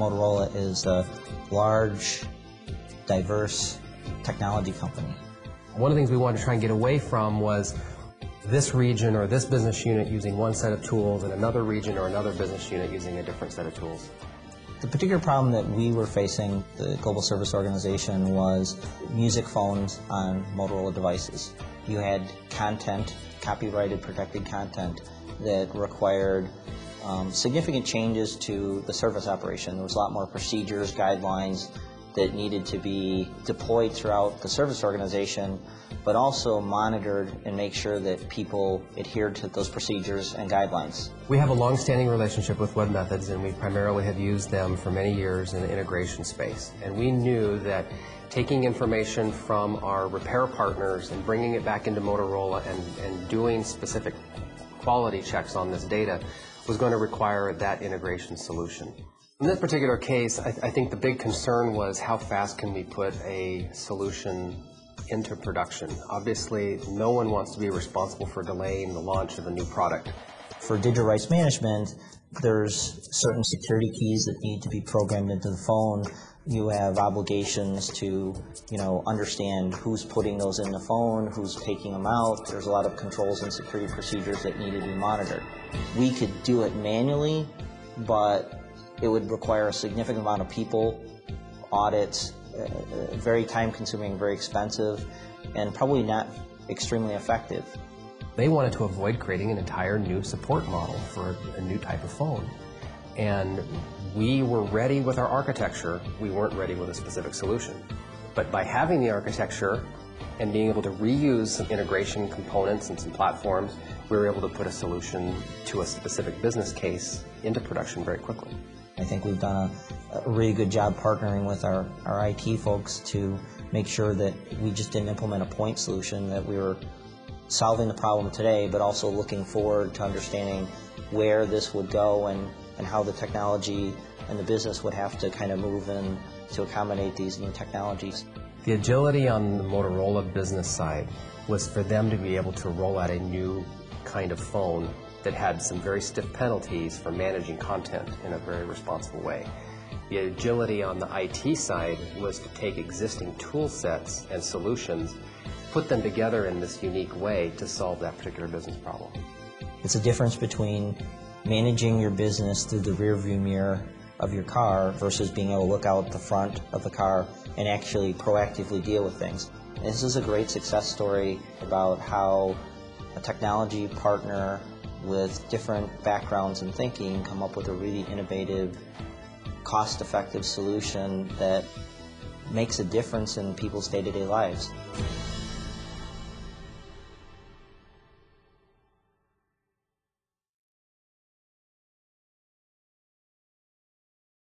Motorola is a large, diverse technology company. One of the things we wanted to try and get away from was this region or this business unit using one set of tools and another region or another business unit using a different set of tools. The particular problem that we were facing, the global service organization, was music phones on Motorola devices. You had content, copyrighted, protected content, that required significant changes to the service operation. There was a lot more procedures, guidelines that needed to be deployed throughout the service organization, but also monitored and make sure that people adhered to those procedures and guidelines. We have a long-standing relationship with webMethods, and we primarily have used them for many years in the integration space. And we knew that taking information from our repair partners and bringing it back into Motorola and doing specific quality checks on this data was going to require that integration solution. In this particular case, I think the big concern was how fast can we put a solution into production. Obviously, no one wants to be responsible for delaying the launch of a new product. For digital rights management, there's certain security keys that need to be programmed into the phone. You have obligations to, understand who's putting those in the phone, who's taking them out. There's a lot of controls and security procedures that need to be monitored. We could do it manually, but it would require a significant amount of people, audits, very time-consuming, very expensive, and probably not extremely effective. They wanted to avoid creating an entire new support model for a new type of phone. And we were ready with our architecture. We weren't ready with a specific solution. But by having the architecture and being able to reuse some integration components and some platforms, we were able to put a solution to a specific business case into production very quickly. I think we've done a really good job partnering with our IT folks to make sure that we just didn't implement a point solution, that we were solving the problem today, but also looking forward to understanding where this would go and how the technology and the business would have to kind of move in to accommodate these new technologies. The agility on the Motorola business side was for them to be able to roll out a new kind of phone that had some very stiff penalties for managing content in a very responsible way. The agility on the IT side was to take existing tool sets and solutions, put them together in this unique way to solve that particular business problem. It's a difference between managing your business through the rearview mirror of your car versus being able to look out the front of the car and actually proactively deal with things. This is a great success story about how a technology partner with different backgrounds and thinking come up with a really innovative, cost-effective solution that makes a difference in people's day-to-day lives.